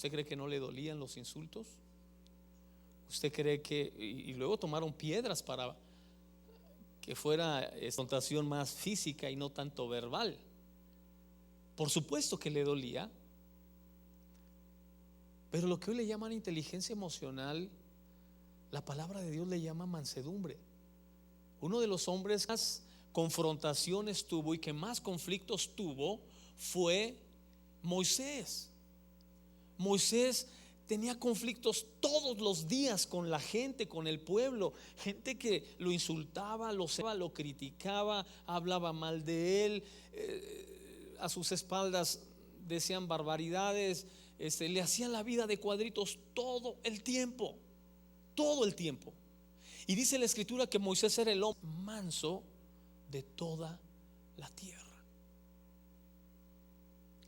¿Usted cree que no le dolían los insultos? ¿Usted cree que, y luego tomaron piedras para que fuera confrontación más física y no tanto verbal? Por supuesto que le dolía, pero lo que hoy le llaman inteligencia emocional, la palabra de Dios le llama mansedumbre. Uno de los hombres que más confrontaciones tuvo y que más conflictos tuvo fue Moisés. Moisés tenía conflictos todos los días con la gente, con el pueblo, gente que lo insultaba, lo criticaba, hablaba mal de él, a sus espaldas decían barbaridades, le hacían la vida de cuadritos todo el tiempo, todo el tiempo. Y dice la escritura que Moisés era el hombre manso de toda la tierra.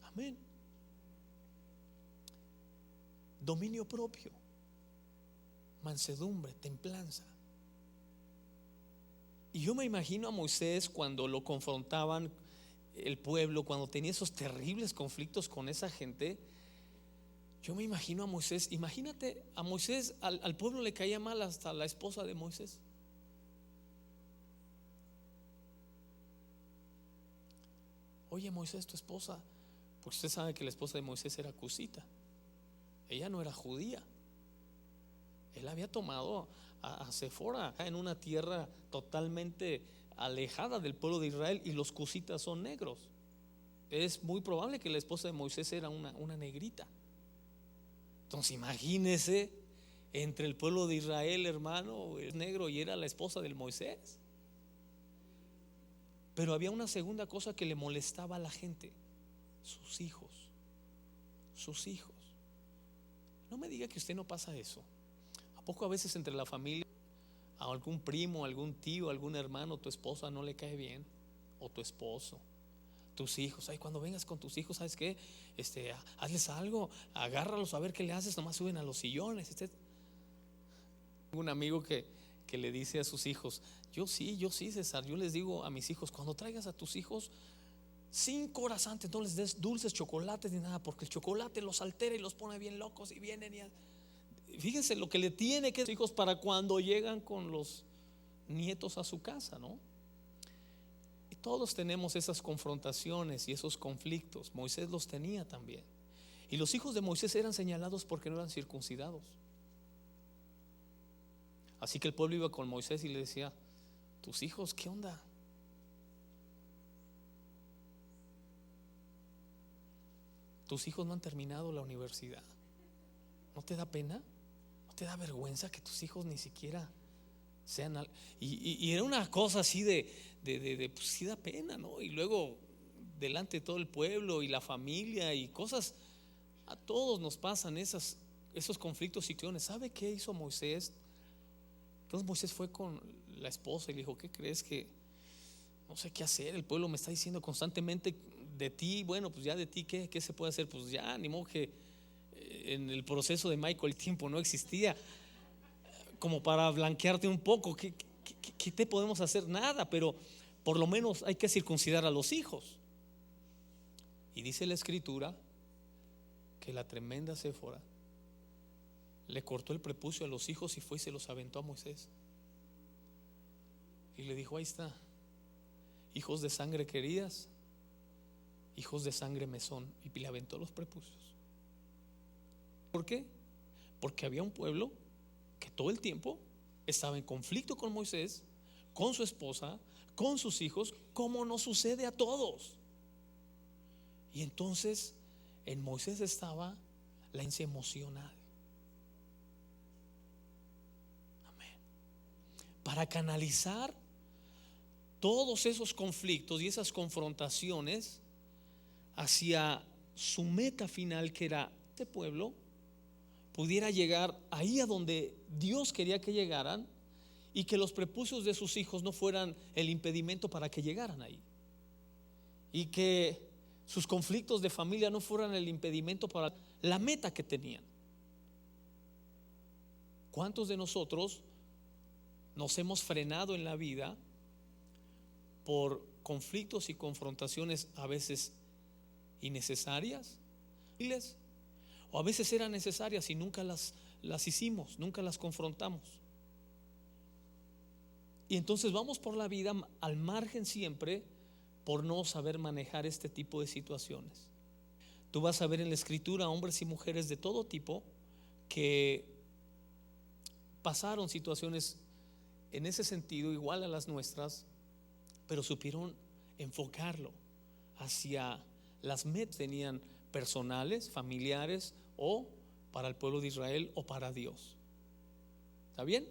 Amén. Dominio propio, mansedumbre, templanza. Y yo me imagino a Moisés cuando lo confrontaban el pueblo, cuando tenía esos terribles conflictos con esa gente. Yo me imagino a Moisés, imagínate a Moisés, al pueblo le caía mal hasta la esposa de Moisés. Oye, Moisés, tu esposa, porque usted sabe que la esposa de Moisés era cusita, ella no era judía. Él había tomado a Séfora en una tierra totalmente alejada del pueblo de Israel, y los cusitas son negros. Es muy probable que la esposa de Moisés era una negrita. Entonces imagínese, entre el pueblo de Israel, hermano, es negro y era la esposa del Moisés. Pero había una segunda cosa que le molestaba a la gente: sus hijos. Sus hijos. No me diga que usted no pasa eso. ¿A poco a veces entre la familia, a algún primo, algún tío, algún hermano, tu esposa no le cae bien? O tu esposo, tus hijos. Ay, cuando vengas con tus hijos, ¿sabes qué? Hazles algo, agárralos a ver qué le haces, nomás suben a los sillones. Un amigo que le dice a sus hijos: yo sí, César, yo les digo a mis hijos, cuando traigas a tus hijos 5 horas antes no les des dulces, chocolates ni nada, porque el chocolate los altera y los pone bien locos y vienen fíjense lo que le tiene que decir a sus hijos para cuando llegan con los nietos a su casa, ¿no? Y todos tenemos esas confrontaciones y esos conflictos. Moisés los tenía también. Y los hijos de Moisés eran señalados porque no eran circuncidados. Así que el pueblo iba con Moisés y le decía: tus hijos, ¿qué onda? Tus hijos no han terminado la universidad. ¿No te da pena? ¿No te da vergüenza que tus hijos ni siquiera sean y era una cosa así de pues sí da pena, ¿no? Y luego delante de todo el pueblo y la familia y cosas, a todos nos pasan esos conflictos y situaciones. ¿Sabe qué hizo Moisés? Entonces Moisés fue con la esposa y le dijo: ¿qué crees? Que no sé qué hacer, el pueblo me está diciendo constantemente de ti. Bueno, pues ya de ti, ¿qué se puede hacer? Pues ya, ni modo que en el proceso de Michael el tiempo no existía como para blanquearte un poco. ¿Qué te podemos hacer? Nada, pero por lo menos hay que circuncidar a los hijos. Y dice la escritura que la tremenda Séfora le cortó el prepucio a los hijos y fue y se los aventó a Moisés. Y le dijo: ahí está, hijos de sangre queridas, hijos de sangre me son. Y le aventó los prepucios. ¿Por qué? Porque había un pueblo que todo el tiempo estaba en conflicto con Moisés, con su esposa, con sus hijos, como nos sucede a todos. Y entonces en Moisés estaba la herencia emocional. Amén. Para canalizar todos esos conflictos y esas confrontaciones hacia su meta final, que era este pueblo pudiera llegar ahí a donde Dios quería que llegaran, y que los prepucios de sus hijos no fueran el impedimento para que llegaran ahí, y que sus conflictos de familia no fueran el impedimento para la meta que tenían. ¿Cuántos de nosotros nos hemos frenado en la vida por conflictos y confrontaciones a veces innecesarias? o a veces eran necesarias y nunca las hicimos, nunca las confrontamos. Y entonces vamos por la vida al margen siempre por no saber manejar este tipo de situaciones. Tú vas a ver en la escritura hombres y mujeres de todo tipo que pasaron situaciones en ese sentido igual a las nuestras, pero supieron enfocarlo hacia las metas que tenían personales, familiares, o para el pueblo de Israel o para Dios. ¿Está bien?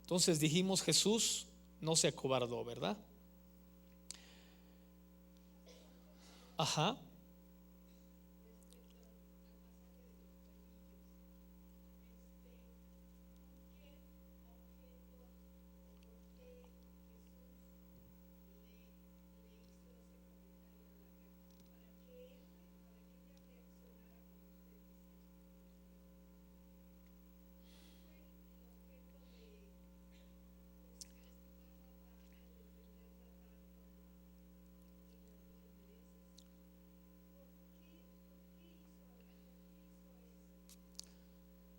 Entonces dijimos, Jesús no se acobardó, ¿verdad? Ajá.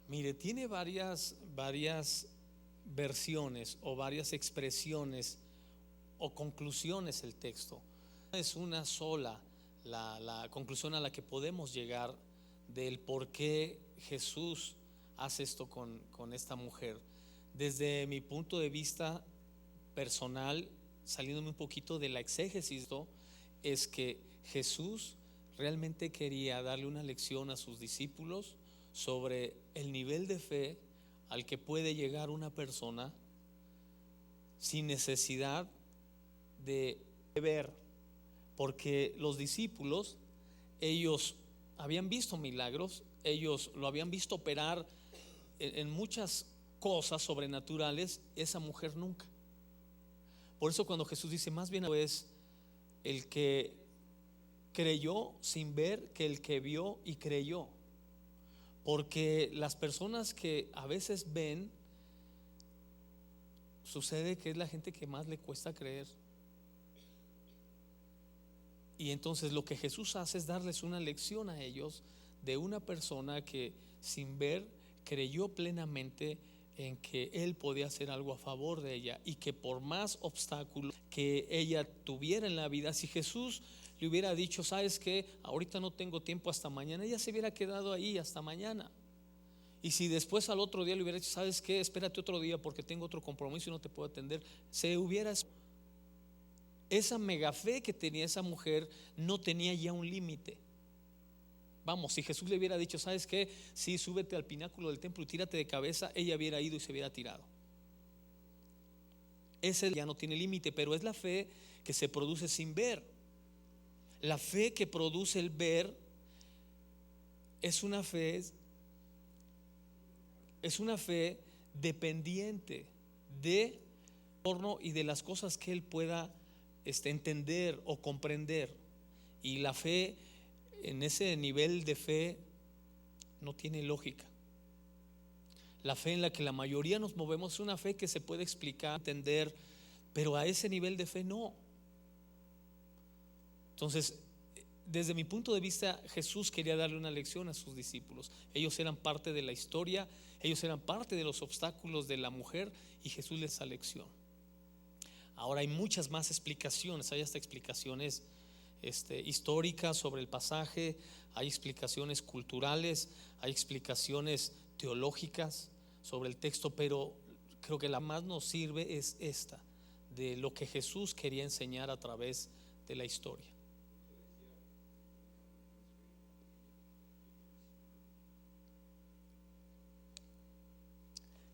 Mire, tiene varias versiones o varias expresiones o conclusiones el texto. Es una sola la conclusión a la que podemos llegar del por qué Jesús hace esto con esta mujer. Desde mi punto de vista personal, saliéndome un poquito de la exégesis, es que Jesús realmente quería darle una lección a sus discípulos sobre el nivel de fe al que puede llegar una persona sin necesidad de ver, porque los discípulos, ellos habían visto milagros, ellos lo habían visto operar en muchas cosas sobrenaturales, esa mujer nunca. Por eso cuando Jesús dice, más bien es el que creyó sin ver que el que vio y creyó. Porque las personas que a veces ven, sucede que es la gente que más le cuesta creer. Y entonces lo que Jesús hace es darles una lección a ellos de una persona que sin ver creyó plenamente en que Él podía hacer algo a favor de ella, y que por más obstáculos que ella tuviera en la vida, si Jesús le hubiera dicho, sabes que ahorita no tengo tiempo, hasta mañana, ella se hubiera quedado ahí hasta mañana. Y si después al otro día le hubiera dicho, sabes que espérate otro día porque tengo otro compromiso y no te puedo atender, se hubiera... Esa mega fe que tenía esa mujer no tenía ya un límite. Vamos, si Jesús le hubiera dicho, ¿sabes qué? Sí, súbete al pináculo del templo y tírate de cabeza, ella hubiera ido y se hubiera tirado. Ese ya no tiene límite, pero es la fe que se produce sin ver. La fe que produce el ver es una fe dependiente de entorno y de las cosas que él pueda entender o comprender. Y la fe, en ese nivel de fe, no tiene lógica. La fe en la que la mayoría nos movemos es una fe que se puede explicar, entender, pero a ese nivel de fe no. Entonces, desde mi punto de vista, Jesús quería darle una lección a sus discípulos. Ellos eran parte de la historia, ellos eran parte de los obstáculos de la mujer, y Jesús les da lección. Ahora hay muchas más explicaciones, hay hasta explicaciones históricas sobre el pasaje, hay explicaciones culturales, hay explicaciones teológicas sobre el texto, pero creo que la más nos sirve es esta, de lo que Jesús quería enseñar a través de la historia.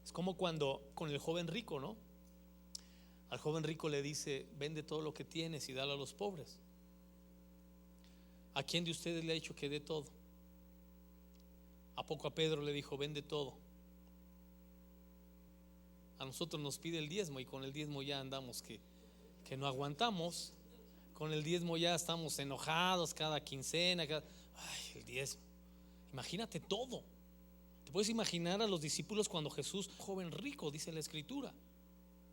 Es como cuando con el joven rico, ¿no? Al joven rico le dice, vende todo lo que tienes y dale a los pobres. ¿A quién de ustedes le ha dicho que dé todo? ¿A poco a Pedro le dijo, vende todo? A nosotros nos pide el diezmo, y con el diezmo ya andamos que no aguantamos. Con el diezmo ya estamos enojados cada quincena, ay, el diezmo. Imagínate todo. ¿Te puedes imaginar a los discípulos cuando Jesús, joven rico, dice la escritura?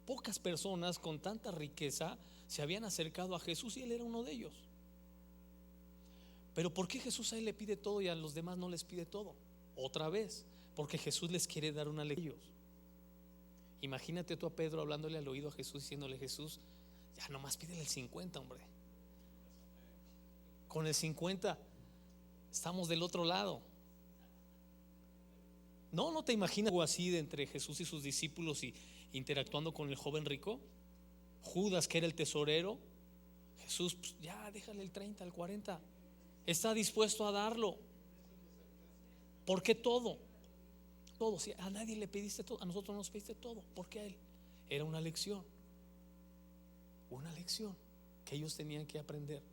Pocas personas con tanta riqueza se habían acercado a Jesús y él era uno de ellos. Pero ¿por qué Jesús a él le pide todo y a los demás no les pide todo? Otra vez, porque Jesús les quiere dar una lección. Imagínate tú a Pedro hablándole al oído a Jesús, diciéndole: Jesús, ya nomás pídele el 50, hombre. Con el 50 estamos del otro lado. ¿No te imaginas algo así de entre Jesús y sus discípulos y interactuando con el joven rico? Judas, que era el tesorero. Jesús, pues, ya déjale el 30, el 40. Está dispuesto a darlo. ¿Por qué todo? Todo. Si a nadie le pediste todo, a nosotros nos pediste todo. ¿Por qué a él? Era una lección. Una lección que ellos tenían que aprender.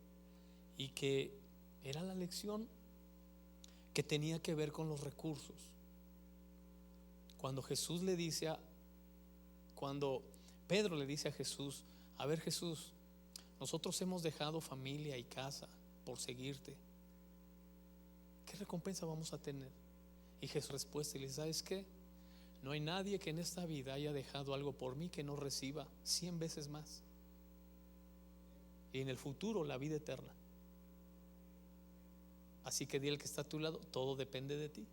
Y que era la lección que tenía que ver con los recursos. Cuando Jesús le dice cuando Pedro le dice a Jesús: a ver, Jesús, nosotros hemos dejado familia y casa por seguirte, ¿qué recompensa vamos a tener? Y Jesús respuesta y le dice: ¿sabes qué? No hay nadie que en esta vida haya dejado algo por mí que no reciba 100 veces más, y en el futuro la vida eterna. Así que dile al que está a tu lado: todo depende de ti.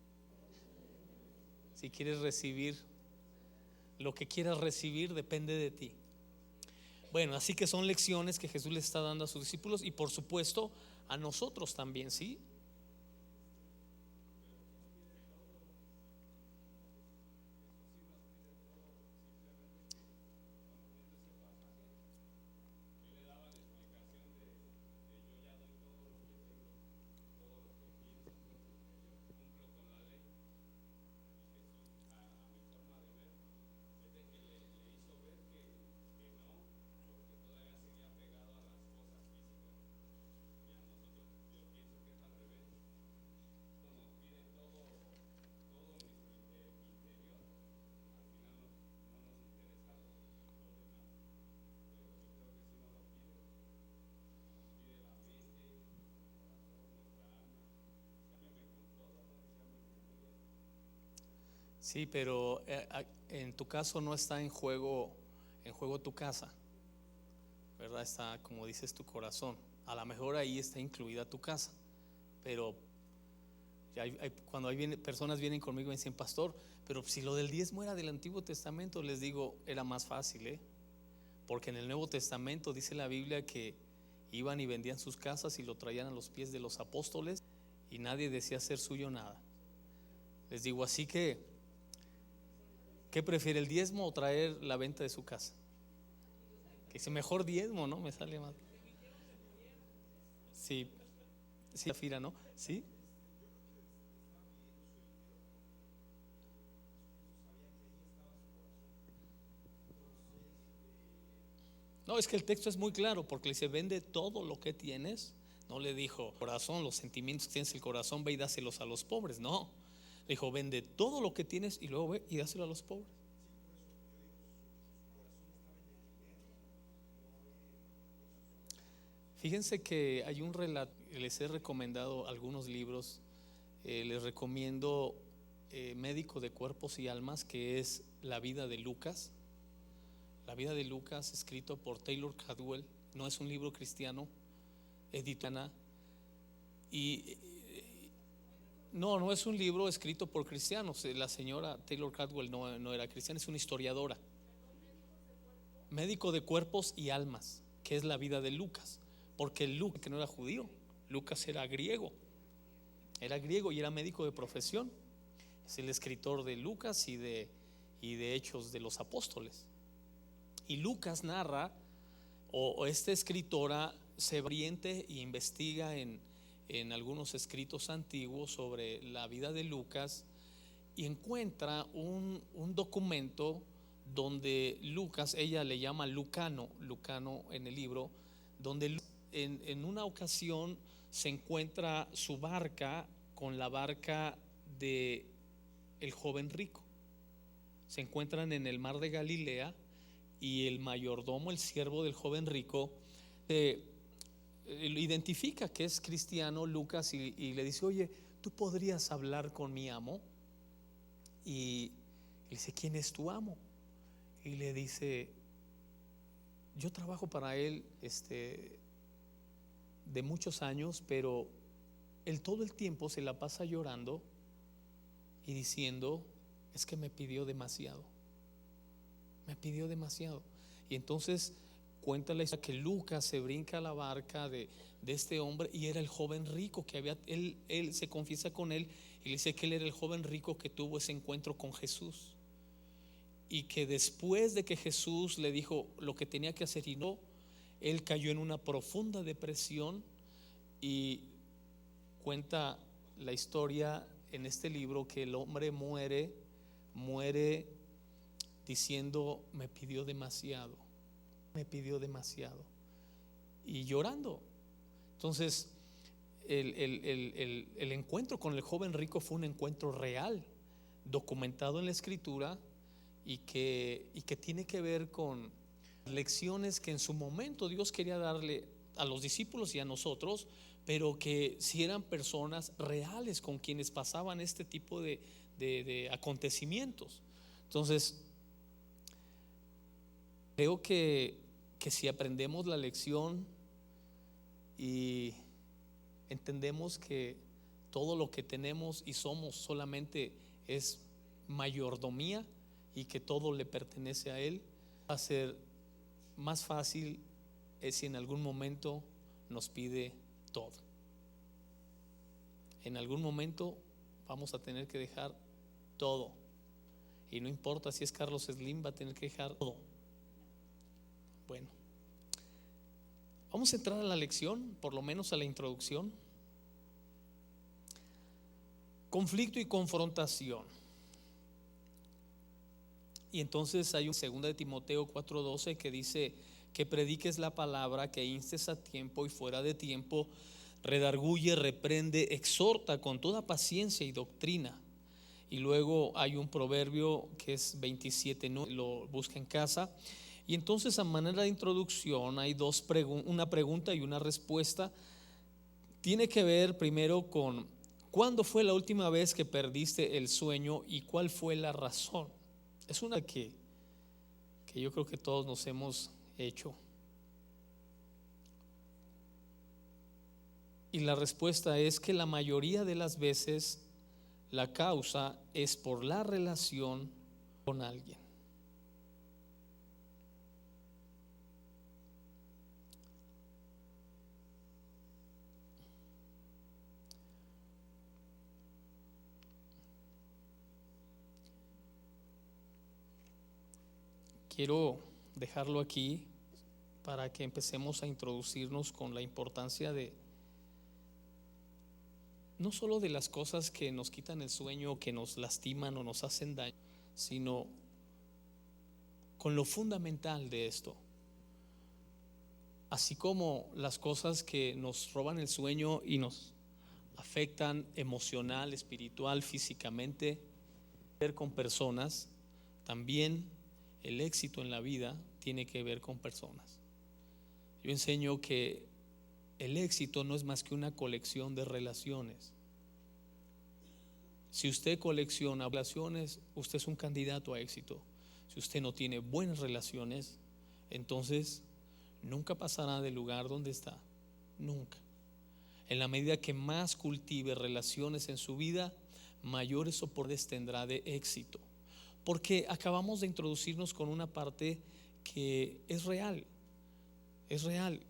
Si quieres recibir lo que quieras recibir, depende de ti. Bueno, así que son lecciones que Jesús le está dando a sus discípulos y por supuesto a nosotros también, ¿sí? Sí, pero en tu caso no está en juego tu casa, ¿verdad? Está, como dices, tu corazón. A lo mejor ahí está incluida tu casa, pero cuando personas vienen conmigo y me dicen: pastor, pero si lo del diezmo era del Antiguo Testamento, les digo: era más fácil, porque en el Nuevo Testamento dice la Biblia que iban y vendían sus casas y lo traían a los pies de los apóstoles y nadie decía ser suyo nada. Les digo, así que ¿qué prefiere, el diezmo o traer la venta de su casa? Que dice: mejor diezmo, ¿no? Me sale más. Sí, sí, Zafira, ¿no? Sí. No, es que el texto es muy claro, porque le dice: vende todo lo que tienes. No le dijo: corazón, los sentimientos que tienes en el corazón, ve y dáselos a los pobres. No, le dijo: vende todo lo que tienes y luego ve y dáselo a los pobres. Fíjense que hay un relato, les he recomendado algunos libros. Les recomiendo Médico de Cuerpos y Almas, que es la vida de Lucas. La vida de Lucas, escrito por Taylor Cadwell. No es un libro cristiano, editana. Y no es un libro escrito por cristianos. La señora Taylor Cadwell no era cristiana, es una historiadora. Médico de Cuerpos y Almas, que es la vida de Lucas. Porque Lucas, que no era judío, Lucas era griego y era médico de profesión. Es el escritor de Lucas y de Hechos de los Apóstoles. Y Lucas narra, o esta escritora se oriente e investiga en algunos escritos antiguos sobre la vida de Lucas y encuentra un documento donde Lucas, ella le llama Lucano en el libro, donde en una ocasión se encuentra su barca con la barca de el joven rico. Se encuentran en el mar de Galilea y el mayordomo, el siervo del joven rico, lo identifica que es cristiano Lucas y le dice: oye, ¿tú podrías hablar con mi amo? Y le dice: ¿quién es tu amo? Y le dice: yo trabajo para él de muchos años, pero él todo el tiempo se la pasa llorando y diciendo: es que me pidió demasiado, me pidió demasiado. Y entonces cuenta la historia que Lucas se brinca a la barca de este hombre, y era el joven rico que había, él se confiesa con él y le dice que él era el joven rico que tuvo ese encuentro con Jesús, y que después de que Jesús le dijo lo que tenía que hacer y no, él cayó en una profunda depresión. Y cuenta la historia en este libro que el hombre muere diciendo: me pidió demasiado, me pidió demasiado, y llorando. Entonces el encuentro con el joven rico fue un encuentro real, documentado en la escritura, y que tiene que ver con lecciones que en su momento Dios quería darle a los discípulos y a nosotros, pero que si eran personas reales con quienes pasaban este tipo de acontecimientos. Entonces creo que si aprendemos la lección y entendemos que todo lo que tenemos y somos solamente es mayordomía, y que todo le pertenece a Él, va a ser más fácil si en algún momento nos pide todo. En algún momento vamos a tener que dejar todo, y no importa si es Carlos Slim, va a tener que dejar todo. Bueno, vamos a entrar a la lección, por lo menos a la introducción. Conflicto y confrontación. Y entonces hay un 2 de Timoteo 4:12 que dice: que prediques la palabra, que instes a tiempo y fuera de tiempo, redarguye, reprende, exhorta con toda paciencia y doctrina. Y luego hay un proverbio que es 27:9, lo busca en casa. Y entonces, a manera de introducción, hay una pregunta y una respuesta. Tiene que ver primero con: ¿cuándo fue la última vez que perdiste el sueño y cuál fue la razón? Es una que yo creo que todos nos hemos hecho. Y la respuesta es que la mayoría de las veces la causa es por la relación con alguien. Quiero dejarlo aquí para que empecemos a introducirnos con la importancia de no solo de las cosas que nos quitan el sueño, que nos lastiman o nos hacen daño, sino con lo fundamental de esto. Así como las cosas que nos roban el sueño y nos afectan emocional, espiritual, físicamente, ver con personas, también el éxito en la vida tiene que ver con personas. Yo enseño que el éxito no es más que una colección de relaciones. Si usted colecciona relaciones, usted es un candidato a éxito. Si usted no tiene buenas relaciones, entonces nunca pasará del lugar donde está, nunca. En la medida que más cultive relaciones en su vida, mayores soportes tendrá de éxito. Porque acabamos de introducirnos con una parte que es real. Es real.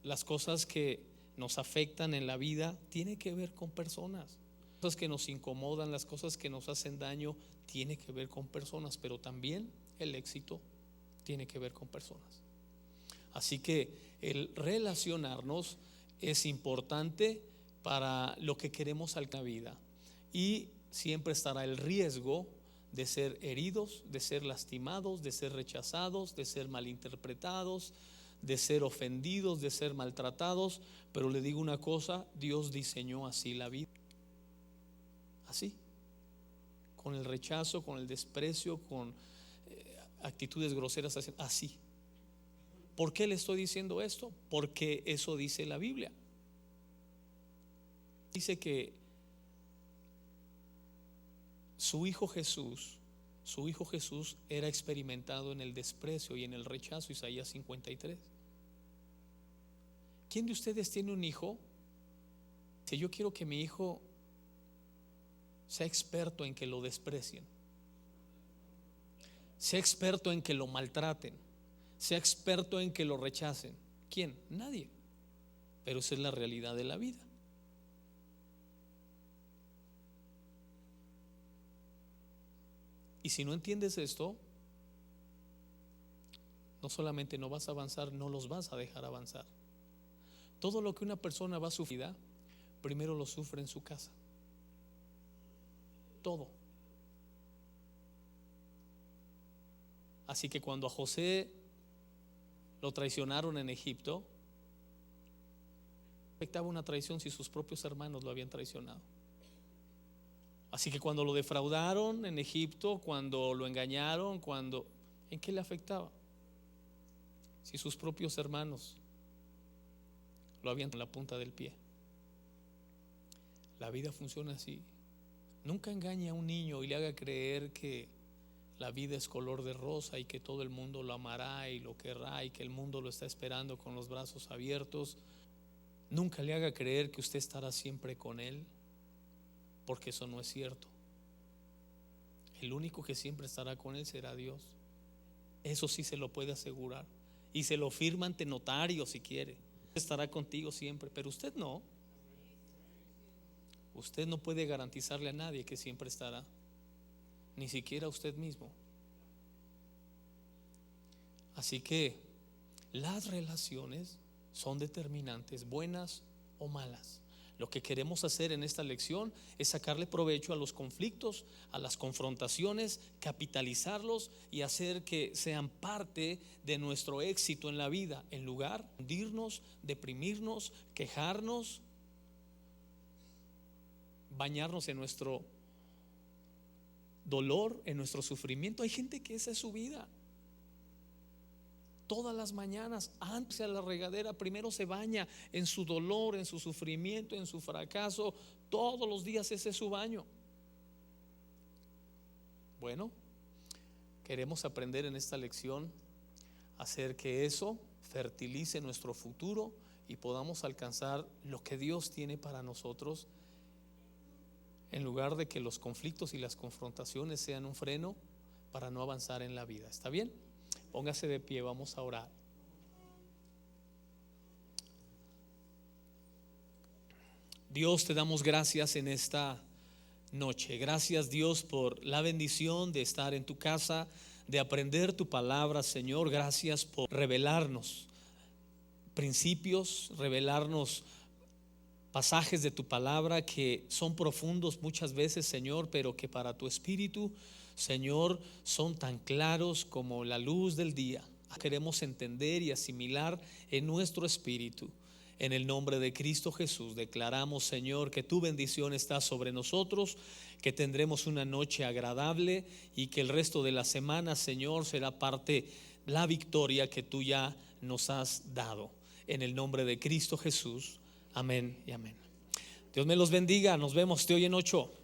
Las cosas que nos afectan en la vida tienen que ver con personas. Las cosas que nos incomodan, las cosas que nos hacen daño, tiene que ver con personas. Pero también el éxito tiene que ver con personas. Así que el relacionarnos es importante para lo que queremos en la vida. Y siempre estará el riesgo de ser heridos, de ser lastimados, de ser rechazados, de ser malinterpretados, de ser ofendidos, de ser maltratados. Pero le digo una cosa: Dios diseñó así la vida, así, con el rechazo, con el desprecio, con actitudes groseras, así. ¿Por qué le estoy diciendo esto? Porque eso dice la Biblia. Dice que su hijo Jesús era experimentado en el desprecio y en el rechazo. Isaías 53. ¿Quién de ustedes tiene un hijo Si yo quiero que mi hijo sea experto en que lo desprecien, sea experto en que lo maltraten, sea experto en que lo rechacen. ¿Quién? Nadie. Pero esa es la realidad de la vida. Y si no entiendes esto, no solamente no vas a avanzar, no los vas a dejar avanzar. Todo lo que una persona va a sufrir, primero lo sufre en su casa. Todo. Así que cuando a José lo traicionaron en Egipto, afectaba una traición si sus propios hermanos lo habían traicionado. Así que cuando lo defraudaron en Egipto, cuando lo engañaron, ¿en qué le afectaba? Si sus propios hermanos lo habían en la punta del pie. La vida funciona así. Nunca engañe a un niño y le haga creer que la vida es color de rosa y que todo el mundo lo amará y lo querrá y que el mundo lo está esperando con los brazos abiertos. Nunca le haga creer que usted estará siempre con él, porque eso no es cierto. El único que siempre estará con él será Dios. Eso sí se lo puede asegurar, y se lo firma ante notario si quiere. Estará contigo siempre, pero usted no. Usted no puede garantizarle a nadie que siempre estará, ni siquiera a usted mismo. Así que las relaciones son determinantes, buenas o malas. Lo que queremos hacer en esta lección es sacarle provecho a los conflictos, a las confrontaciones, capitalizarlos y hacer que sean parte de nuestro éxito en la vida, en lugar de hundirnos, deprimirnos, quejarnos, bañarnos en nuestro dolor, en nuestro sufrimiento. Hay gente que esa es su vida. Todas las mañanas, antes de la regadera, primero se baña en su dolor, en su sufrimiento, en su fracaso. Todos los días ese es su baño. Bueno, queremos aprender en esta lección a hacer que eso fertilice nuestro futuro y podamos alcanzar lo que Dios tiene para nosotros, en lugar de que los conflictos y las confrontaciones sean un freno para no avanzar en la vida. ¿Está bien? Póngase de pie, vamos a orar. Dios, te damos gracias en esta noche. Gracias, Dios, por la bendición de estar en tu casa, de aprender tu palabra, Señor. Gracias por revelarnos principios, revelarnos pasajes de tu palabra que son profundos muchas veces, Señor, pero que para tu espíritu, Señor, son tan claros como la luz del día. Queremos entender y asimilar en nuestro espíritu. En el nombre de Cristo Jesús declaramos, Señor, que tu bendición está sobre nosotros, que tendremos una noche agradable y que el resto de la semana, Señor, será parte la victoria que tú ya nos has dado. En el nombre de Cristo Jesús. Amén y amén. Dios me los bendiga. Nos vemos de hoy en 8.